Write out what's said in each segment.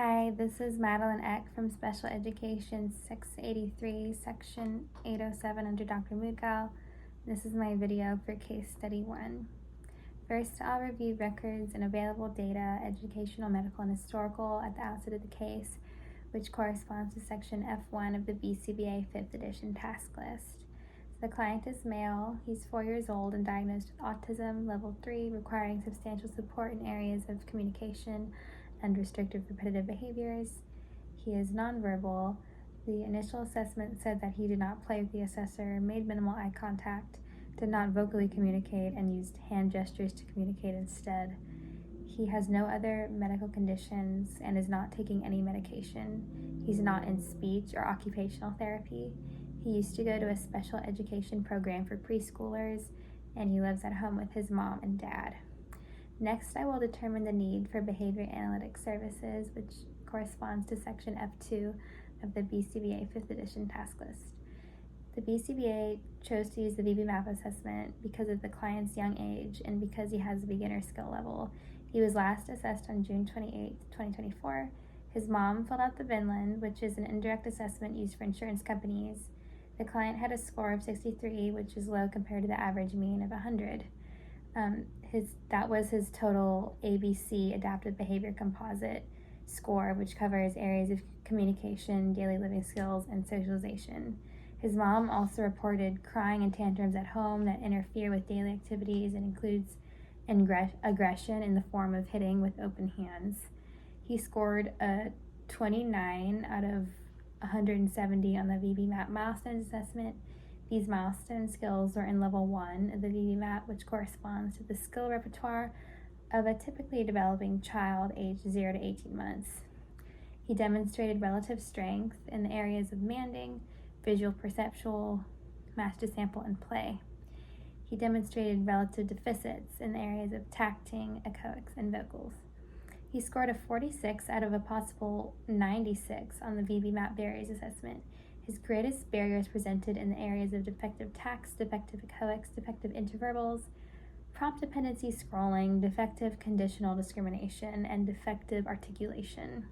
Hi, this is Madeline Eck from Special Education 683, Section 807 under Dr. Mudgal. This is my video for Case Study 1. First, I'll review records and available data, educational, medical, and historical at the outset of the case, which corresponds to Section F1 of the BCBA 5th edition task list. The client is male, he's 4 years old and diagnosed with autism, level 3, requiring substantial support in areas of communication and restrictive repetitive behaviors. He is nonverbal. The initial assessment said that he did not play with the assessor, made minimal eye contact, did not vocally communicate, and used hand gestures to communicate instead. He has no other medical conditions and is not taking any medication. He's not in speech or occupational therapy. He used to go to a special education program for preschoolers, and he lives at home with his mom and dad. Next, I will determine the need for behavior analytics services, which corresponds to Section F2 of the BCBA 5th edition task list. The BCBA chose to use the VB-MAP assessment because of the client's young age and because he has a beginner skill level. He was last assessed on June 28, 2024. His mom filled out the Vinland, which is an indirect assessment used for insurance companies. The client had a score of 63, which is low compared to the average mean of 100. That was his total ABC adaptive behavior composite score, which covers areas of communication, daily living skills, and socialization. His mom also reported crying and tantrums at home that interfere with daily activities and includes aggression in the form of hitting with open hands. He scored a 29 out of 170 on the VB-MAP milestones assessment. These milestone skills are in level 1 of the VB-MAP, which corresponds to the skill repertoire of a typically developing child aged 0 to 18 months. He demonstrated relative strength in the areas of manding, visual perceptual, match to sample, and play. He demonstrated relative deficits in the areas of tacting, echoics, and vocals. He scored a 46 out of a possible 96 on the VB-MAP barriers assessment. His greatest barriers presented in the areas of defective tacts, defective echoics, defective interverbals, prompt dependency scrolling, defective conditional discrimination, and defective articulation.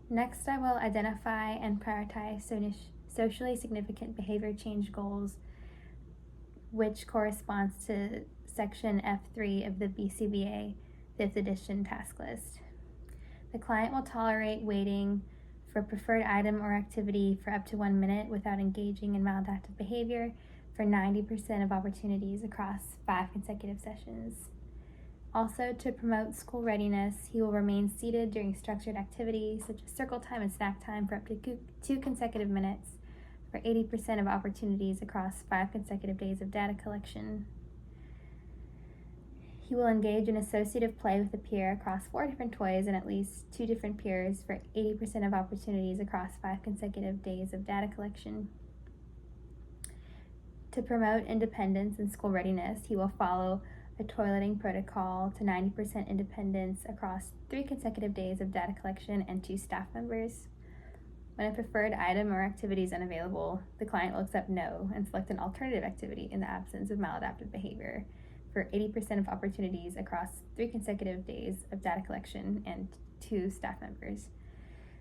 Next, I will identify and prioritize socially significant behavior change goals, which corresponds to Section F3 of the BCBA 5th edition task list. The client will tolerate waiting for preferred item or activity for up to 1 minute without engaging in maladaptive behavior for 90% of opportunities across 5 consecutive sessions. Also, to promote school readiness, he will remain seated during structured activities such as circle time and snack time for up to 2 consecutive minutes for 80% of opportunities across 5 consecutive days of data collection. He will engage in associative play with a peer across 4 different toys and at least 2 different peers for 80% of opportunities across 5 consecutive days of data collection. To promote independence and school readiness, he will follow a toileting protocol to 90% independence across 3 consecutive days of data collection and 2 staff members. When a preferred item or activity is unavailable, the client will accept no and select an alternative activity in the absence of maladaptive behavior for 80% of opportunities across 3 consecutive days of data collection and 2 staff members.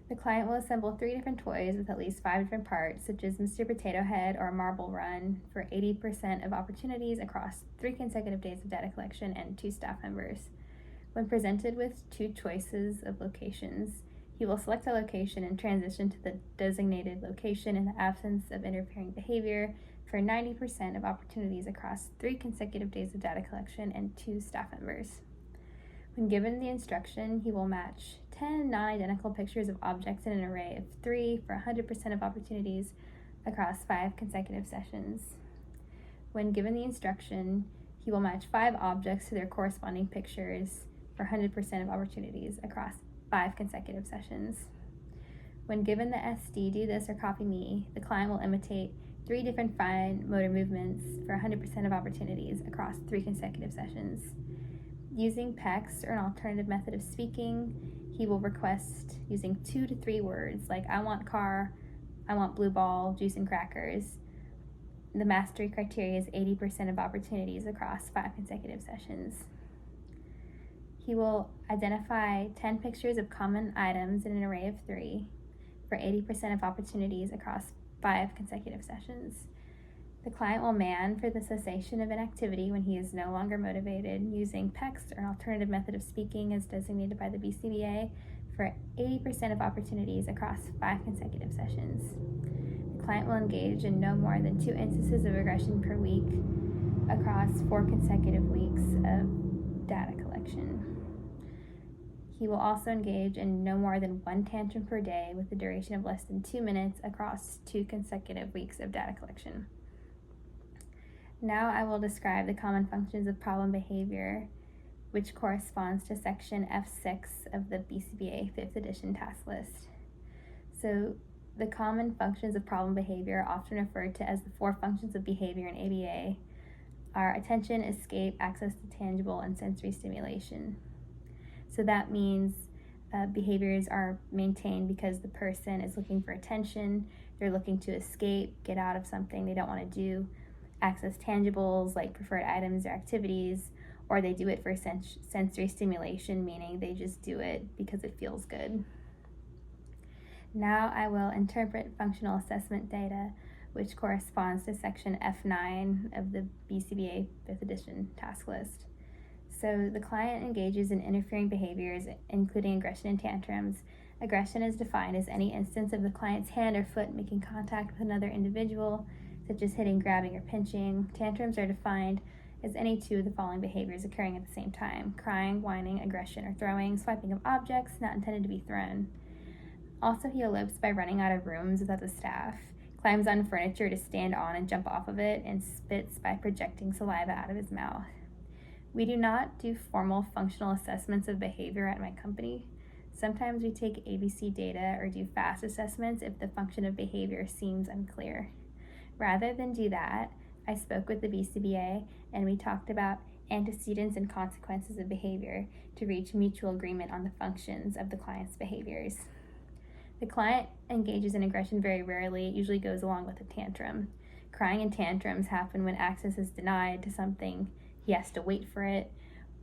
The client will assemble 3 different toys with at least 5 different parts, such as Mr. Potato Head or Marble Run, for 80% of opportunities across 3 consecutive days of data collection and 2 staff members. When presented with 2 choices of locations, he will select a location and transition to the designated location in the absence of interfering behavior for 90% of opportunities across 3 consecutive days of data collection and 2 staff members. When given the instruction, he will match 10 non-identical pictures of objects in an array of 3 for 100% of opportunities across 5 consecutive sessions. When given the instruction, he will match 5 objects to their corresponding pictures for 100% of opportunities across 5 consecutive sessions. When given the SD, do this or copy me, the client will imitate 3 different fine motor movements for 100% of opportunities across 3 consecutive sessions. Using PECS or an alternative method of speaking, he will request using 2 to 3 words like I want car, I want blue ball, juice and crackers. The mastery criteria is 80% of opportunities across 5 consecutive sessions. He will identify 10 pictures of common items in an array of 3 for 80% of opportunities across 5 consecutive sessions. The client will man for the cessation of inactivity when he is no longer motivated using PECS or an alternative method of speaking as designated by the BCBA for 80% of opportunities across 5 consecutive sessions. The client will engage in no more than 2 instances of aggression per week across 4 consecutive weeks of data collection. He will also engage in no more than 1 tantrum per day with a duration of less than 2 minutes across 2 consecutive weeks of data collection. Now I will describe the common functions of problem behavior, which corresponds to section F6 of the BCBA 5th edition task list. So the common functions of problem behavior, often referred to as the 4 functions of behavior in ABA, are attention, escape, access to tangible, and sensory stimulation. So that means behaviors are maintained because the person is looking for attention, they're looking to escape, get out of something they don't want to do, access tangibles like preferred items or activities, or they do it for sensory stimulation, meaning they just do it because it feels good. Now I will interpret functional assessment data, which corresponds to section F9 of the BCBA 5th edition task list. So the client engages in interfering behaviors, including aggression and tantrums. Aggression is defined as any instance of the client's hand or foot making contact with another individual, such as hitting, grabbing, or pinching. Tantrums are defined as any 2 of the following behaviors occurring at the same time: crying, whining, aggression, or throwing, swiping of objects not intended to be thrown. Also, he elopes by running out of rooms without the staff, climbs on furniture to stand on and jump off of it, and spits by projecting saliva out of his mouth. We do not do formal functional assessments of behavior at my company. Sometimes we take ABC data or do fast assessments if the function of behavior seems unclear. Rather than do that, I spoke with the BCBA and we talked about antecedents and consequences of behavior to reach mutual agreement on the functions of the client's behaviors. The client engages in aggression very rarely. It usually goes along with a tantrum. Crying and tantrums happen when access is denied to something, he has to wait for it,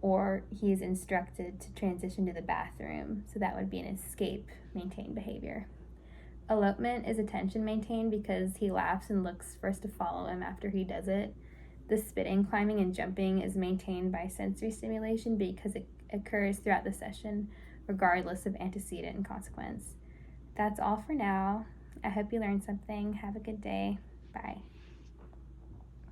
or he is instructed to transition to the bathroom. So that would be an escape maintained behavior. Elopement is attention maintained because he laughs and looks for us to follow him after he does it. The spitting, climbing, and jumping is maintained by sensory stimulation because it occurs throughout the session, regardless of antecedent and consequence. That's all for now. I hope you learned something. Have a good day. Bye.